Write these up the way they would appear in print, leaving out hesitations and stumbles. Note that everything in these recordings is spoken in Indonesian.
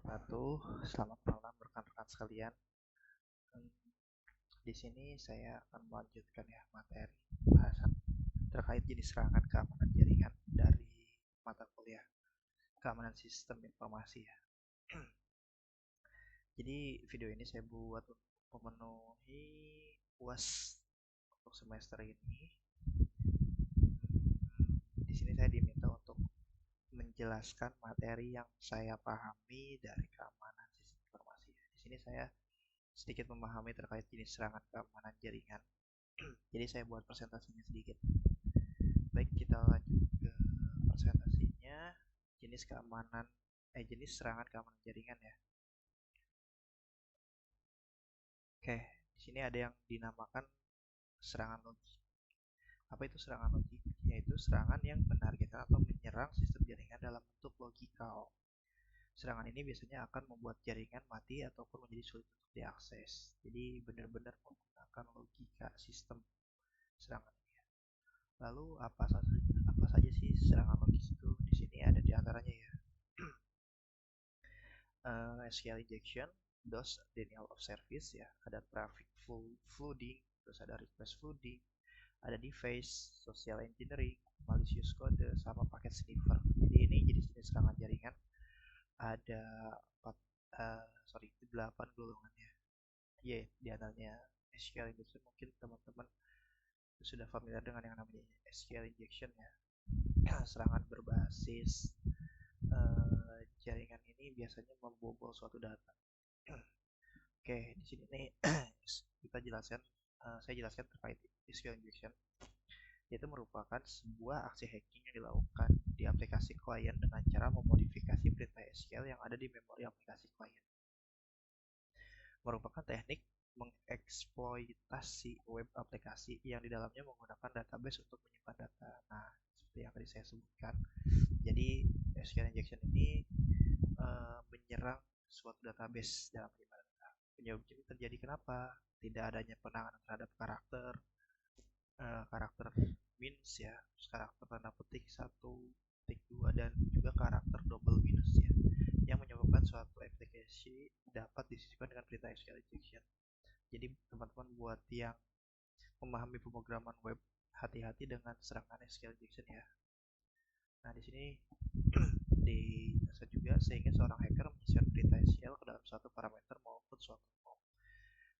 wabarakatuh. Selamat malam rekan-rekan sekalian. Hmm, Di sini saya akan melanjutkan ya materi pembahasan terkait jenis serangan keamanan jaringan dari mata kuliah keamanan sistem informasi ya. Jadi video ini saya buat untuk memenuhi UAS untuk semester ini. Di sini saya diminta untuk menjelaskan materi yang saya pahami dari keamanan sistem informasi. Di sini saya sedikit memahami terkait jenis serangan keamanan jaringan. Jadi saya buat presentasinya sedikit. Baik, kita lanjut ke presentasinya. Jenis keamanan jenis serangan keamanan jaringan ya. Oke, di sini ada yang dinamakan serangan logik. Apa itu serangan logik? Yaitu serangan yang menargetkan atau menyerang sistem jaringan dalam bentuk logikal. Serangan ini biasanya akan membuat jaringan mati ataupun menjadi sulit untuk diakses. Jadi benar-benar menggunakan logika sistem serangan ini. Lalu apa saja sih serangan logis itu? Di sini ada di antaranya ya. SQL injection, DOS denial of service ya, ada traffic flooding, terus ada request flooding, ada device social engineering, malicious code, sama paket sniffer. Jadi ini jenis-jenis serangan jaringan ada 8 golongannya. Ya, di antaranya SQL injection, mungkin teman-teman sudah familiar dengan yang namanya SQL injection ya. Serangan berbasis jaringan ini biasanya membobol suatu data. Oke, di sini nih saya jelaskan terkait SQL injection. Itu merupakan sebuah aksi hacking yang dilakukan di aplikasi klien dengan cara memodifikasi perintah SQL yang ada di memori aplikasi klien. Merupakan teknik mengeksploitasi web aplikasi yang di dalamnya menggunakan database untuk menyimpan data. Nah, seperti yang tadi saya sebutkan. Jadi, SQL injection ini menyerang suatu database dalam penyimpan data. Penyebab ini terjadi kenapa? Tidak adanya penanganan terhadap karakter minus ya, karakter tanda petik 1, 2 dan juga karakter double minus ya, yang menyebabkan suatu aplikasi dapat disisipkan dengan perintah SQL injection. Jadi teman-teman buat yang memahami pemrograman web, hati-hati dengan serangan SQL injection ya. Nah, di sini dijelaskan juga sehingga seorang hacker menyisipkan perintah SQL ke dalam suatu parameter maupun suatu form.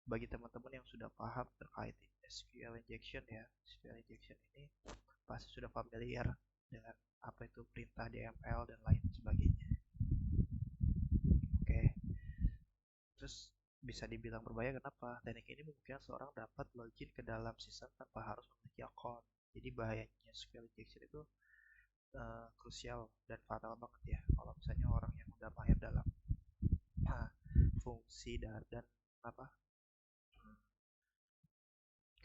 Bagi teman-teman yang sudah paham terkait SQL injection ya, SQL injection ini pasti sudah familiar dengan apa itu perintah DML dan lain sebagainya. Oke, terus bisa dibilang berbahaya kenapa? Teknik ini memungkinkan seorang dapat login ke dalam sistem tanpa harus memiliki akun. Jadi bahayanya SQL injection itu krusial dan fatal banget ya kalau misalnya orang yang udah mahir dalam fungsi dan apa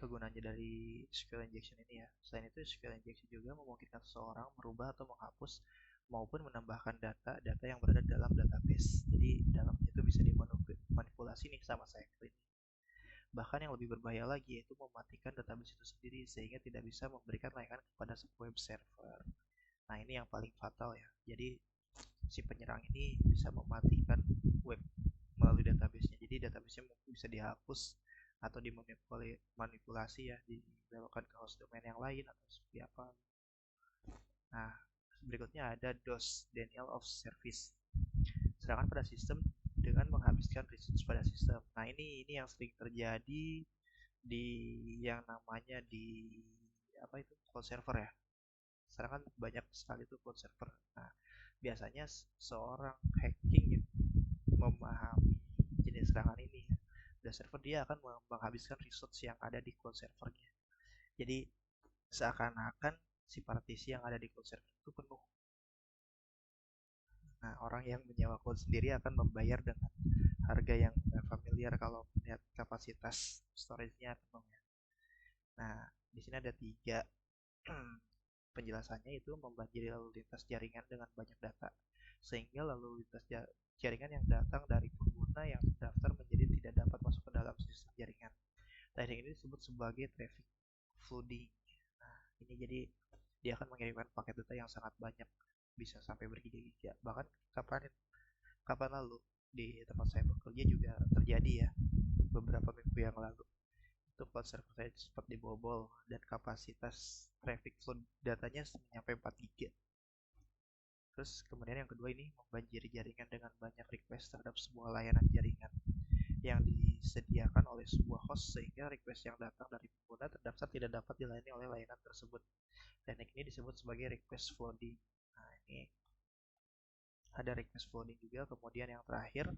kegunaannya dari SQL injection ini ya. Selain itu, SQL injection juga memungkinkan seseorang merubah atau menghapus maupun menambahkan data yang berada dalam database. Jadi dalamnya itu bisa dimanipulasi nih sama hacker ini. Bahkan yang lebih berbahaya lagi yaitu mematikan database itu sendiri sehingga tidak bisa memberikan layanan kepada web server. Nah, ini yang paling fatal ya. Jadi si penyerang ini bisa mematikan web melalui database-nya. Jadi database-nya bisa dihapus atau dimanipulasi ya, dibelokkan ke host domain yang lain atau seperti apa. Nah, berikutnya ada DOS denial of service. Serangan pada sistem dengan menghabiskan resource pada sistem. Nah, ini yang sering terjadi di yang namanya di apa itu cloud server ya. Serangan banyak sekali tuh cloud server. Nah, biasanya seorang hacking ya, memahami jenis serangan ini ya, dan server dia akan menghabiskan resource yang ada di cloud servernya. Jadi seakan-akan si partisi yang ada di cloud server itu penuh. Nah, orang yang menyewa cloud sendiri akan membayar dengan harga yang familiar kalau melihat kapasitas storage-nya penuh ya. Nah, di sini ada 3 penjelasannya, itu membanjiri lalu lintas jaringan dengan banyak data sehingga lalu lintas jaringan yang datang dari pengguna yang terdaftar menjadi tidak dapat masuk ke dalam sistem jaringan. Teknik ini disebut sebagai traffic flooding. Nah, ini jadi dia akan mengirimkan paket data yang sangat banyak, bisa sampai bergiga-giga. Bahkan kapan kapan lalu di tempat saya bekerja juga terjadi ya, beberapa minggu yang lalu. Itu cloud server saya sempat dibobol dan kapasitas traffic flow datanya mencapai 4 GB. Terus kemudian yang kedua ini membanjiri jaringan dengan banyak request terhadap sebuah layanan jaringan yang disediakan oleh sebuah host, sehingga request yang datang dari pengguna terdaftar tidak dapat dilayani oleh layanan tersebut. Teknik ini disebut sebagai request flooding. Nah, ini ada request flooding juga. Kemudian yang terakhir,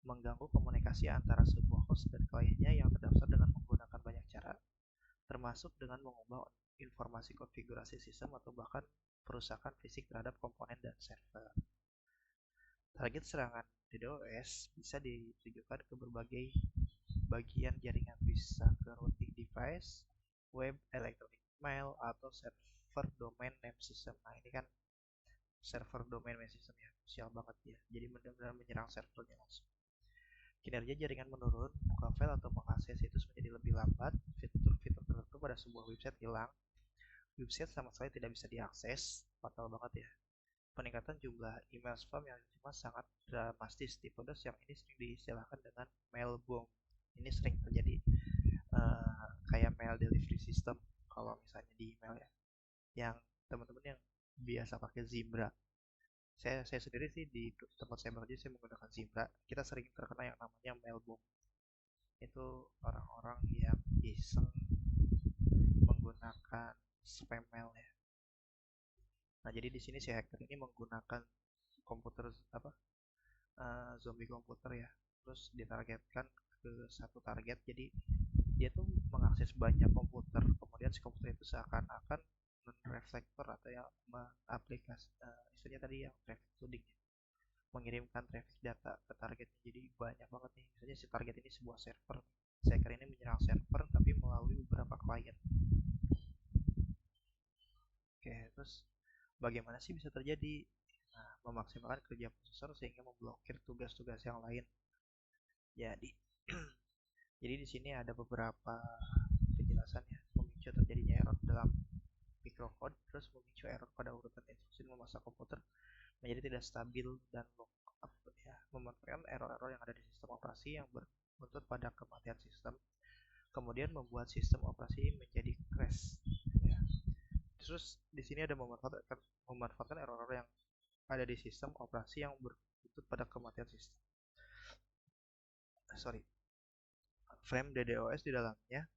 mengganggu komunikasi antara sebuah host dan kliennya yang terdaftar dengan menggunakan banyak cara, termasuk dengan mengubah informasi konfigurasi sistem atau bahkan perusakan fisik terhadap komponen dan server. Target serangan DDoS bisa ditujukan ke berbagai bagian jaringan, bisa ke routing device, web, electronic mail, atau server domain name system. Nah, ini kan server domain name system ya, sial banget ya. Jadi benar-benar menyerang servernya langsung. Kinerja jaringan menurun, buka file atau mengakses situs menjadi lebih lambat, fitur-fitur tertentu pada sebuah website hilang, website sama sekali tidak bisa diakses, fatal banget ya. Peningkatan jumlah email spam yang cuma sangat dramatis. Tipe DOS yang ini sering diistilahkan dengan mail bomb. Ini sering terjadi kayak mail delivery system kalau misalnya di email ya. Yang teman-teman yang biasa pakai Zimbra. Saya sendiri sih di tempat saya bekerja saya menggunakan Zimbra. Kita sering terkena yang namanya mail bomb. Itu orang-orang yang iseng menggunakan spam mail ya. Nah, jadi di sini si hacker ini menggunakan komputer zombie komputer ya. Terus ditargetkan ke satu target. Jadi dia tuh mengakses banyak komputer. Kemudian si komputer itu seakan-akan reflektor atau yang mengaplikasi istilahnya tadi yang traffic loading, mengirimkan traffic data ke targetnya. Jadi banyak banget nih. Misalnya si target ini sebuah server. Si hacker ini menyerang server tapi melalui beberapa klien. Oke, terus bagaimana sih bisa terjadi? Nah, memaksimalkan kerja prosesor sehingga memblokir tugas-tugas yang lain. Jadi, jadi di sini ada beberapa penjelasan ya, memicu terjadinya error dalam microcode, terus memicu error pada urutan instruksi memasak komputer menjadi tidak stabil dan lockup ya, memanfaatkan error-error yang ada di sistem operasi yang berbuntut pada kematian sistem, kemudian membuat sistem operasi menjadi crash ya. Terus di sini ada memanfaatkan error-error yang ada di sistem operasi yang berbuntut pada kematian sistem. Frame DDoS di dalamnya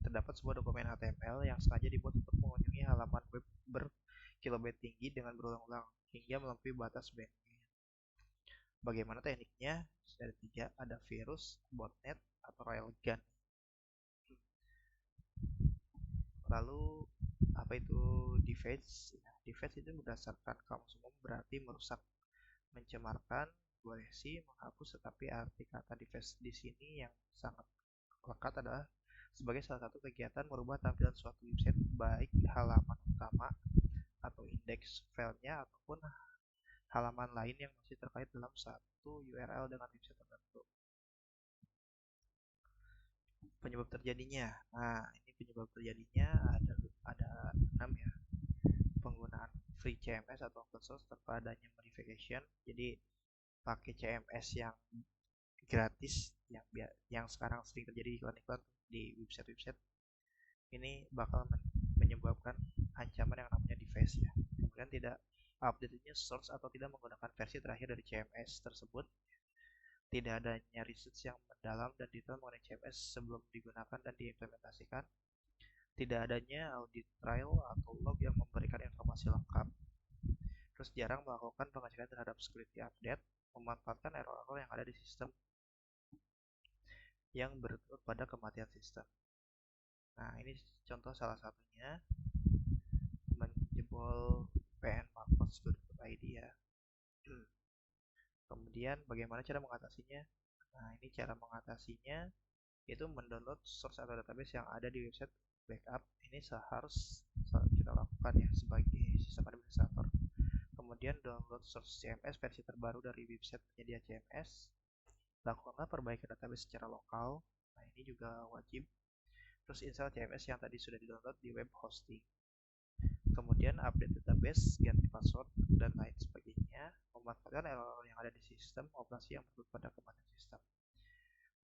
terdapat sebuah dokumen HTML yang sengaja dibuat untuk mengunjungi halaman web berkilobait tinggi dengan berulang-ulang hingga melampaui batas bandwidth. Bagaimana tekniknya? Ada 3, ada virus, botnet, atau railgun. Lalu apa itu defense? Defense itu berdasarkan kamus umum berarti merusak, mencemarkan, boleh sih menghapus, tetapi arti kata defense di sini yang sangat lekat adalah sebagai salah satu kegiatan merubah tampilan suatu website, baik halaman utama atau indeks filenya ataupun halaman lain yang masih terkait dalam satu URL dengan website tertentu. Penyebab terjadinya. Nah, ini penyebab terjadinya ada 6 ya. Penggunaan free CMS atau open source tanpa adanya modification. Jadi pakai CMS yang gratis yang sekarang sering terjadi iklan-iklan di website-website ini bakal menyebabkan ancaman yang namanya device ya. Kemudian tidak update-nya source atau tidak menggunakan versi terakhir dari CMS tersebut. Tidak adanya research yang mendalam dan detail mengenai CMS sebelum digunakan dan diimplementasikan. Tidak adanya audit trail atau log yang memberikan informasi lengkap. Terus jarang melakukan pengecekan terhadap security update, memanfaatkan error-error yang ada di sistem yang berturut pada kematian sistem. Nah, ini contoh salah satunya menjebol pnmarcos.id ya. Kemudian bagaimana cara mengatasinya? Nah, ini cara mengatasinya itu mendownload source atau database yang ada di website backup. Ini harus kita lakukan ya sebagai sistem administrator. Kemudian download source CMS versi terbaru dari website penyedia CMS. Lakukanlah perbaikan database secara lokal. Nah, ini juga wajib. Terus install CMS yang tadi sudah di-download di web hosting. Kemudian update database, ganti password, dan lain sebagainya. Memanfaatkan error yang ada di sistem operasi aplikasi yang bergantung pada kematian sistem.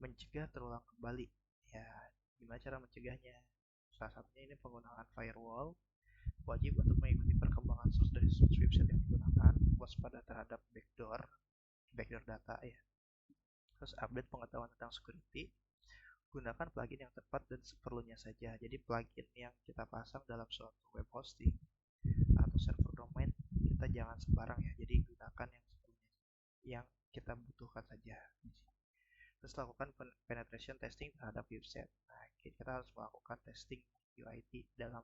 Mencegah terulang kembali. Ya, gimana cara mencegahnya? Salah satunya ini penggunaan firewall, wajib untuk mengikuti perkembangan source dari source website yang digunakan, waspada terhadap backdoor data ya. Terus update pengetahuan tentang security, gunakan plugin yang tepat dan seperlunya saja. Jadi plugin yang kita pasang dalam suatu web hosting atau server domain kita jangan sembarang ya. Jadi gunakan yang seperlunya, yang kita butuhkan saja. Terus lakukan penetration testing terhadap website. Nah, kita harus melakukan testing UIT dalam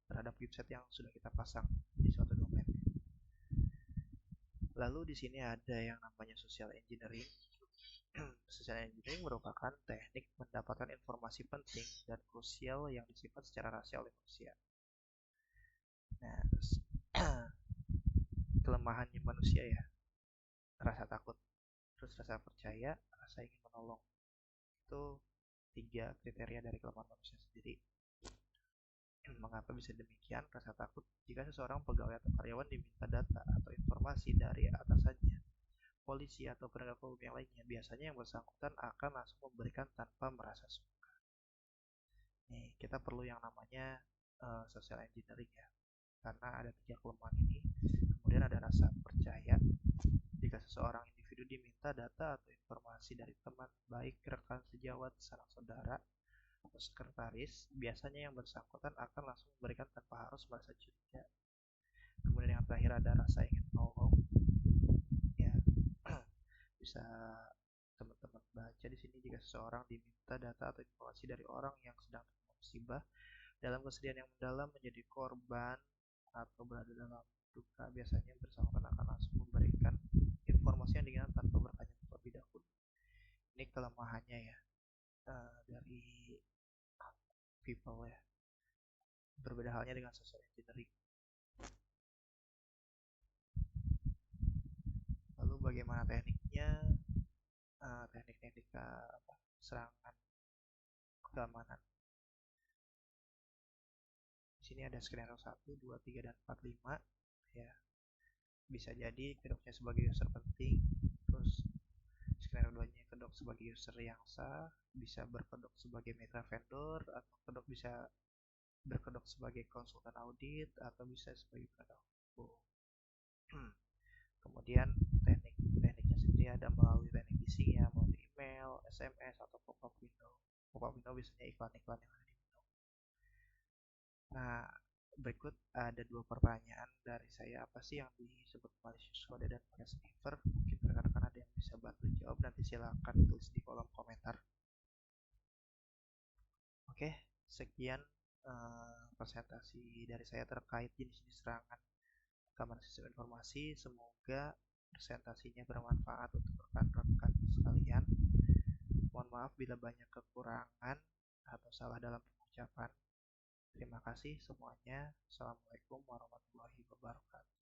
terhadap website yang sudah kita pasang di suatu domain. Lalu di sini ada yang namanya social engineering. Social engineering merupakan teknik mendapatkan informasi penting dan krusial yang disimpan secara rasial oleh manusia. Nah, terus kelemahannya manusia ya, rasa takut, terus rasa percaya, rasa ingin menolong. Itu 3 kriteria dari kelemahan manusia sendiri. Mengapa bisa demikian? Rasa takut. Jika seseorang pegawai atau karyawan diminta data atau informasi dari atasannya, polisi atau penegak hukum yang lainnya, biasanya yang bersangkutan akan langsung memberikan tanpa merasa suka. Nih, kita perlu yang namanya social engineering ya, karena ada 3 kelemahan ini. Kemudian ada rasa percaya. Jika seseorang individu diminta data atau informasi dari teman, baik rekan sejawat, sanak saudara, atau sekretaris, biasanya yang bersangkutan akan langsung memberikan tanpa harus merasa curiga. Kemudian yang terakhir ada rasa ingin menolong. Ya, bisa teman-teman baca di sini. Jika seseorang diminta data atau informasi dari orang yang sedang terkena musibah, dalam kesedihan yang mendalam, menjadi korban atau berada dalam duka, biasanya bersangkutan akan langsung memberikan informasi yang diinginkan tanpa bertanya terlebih dahulu. Ini kelemahannya ya, dari people ya. Berbeda halnya dengan social engineering. Lalu bagaimana tekniknya? Teknik-teknik serangan keamanan. Di sini ada skenario 1, 2, 3, dan 4, 5 ya. Bisa jadi kedoknya sebagai user penting, terus skenario 2 nya kedok sebagai user yang sah, bisa berkedok sebagai mitra vendor, atau kedok bisa berkedok sebagai konsultan audit, atau bisa sebagai penegak hukum. Kemudian tekniknya sendiri ada melalui teknik phishing ya, melalui email, SMS, atau pop-up window. Pop-up window biasanya iklan-iklan yang ada di window. Nah, berikut ada 2 pertanyaan dari saya. Apa sih yang disebut malicious code dan sniffer? Mungkin rekan-rekan ada yang bisa bantu jawab, nanti silakan tulis di kolom komentar. Oke, sekian presentasi dari saya terkait jenis-jenis serangan keamanan sistem informasi. Semoga presentasinya bermanfaat untuk rekan-rekan sekalian. Mohon maaf bila banyak kekurangan atau salah dalam pengucapan. Terima kasih semuanya. Assalamualaikum warahmatullahi wabarakatuh.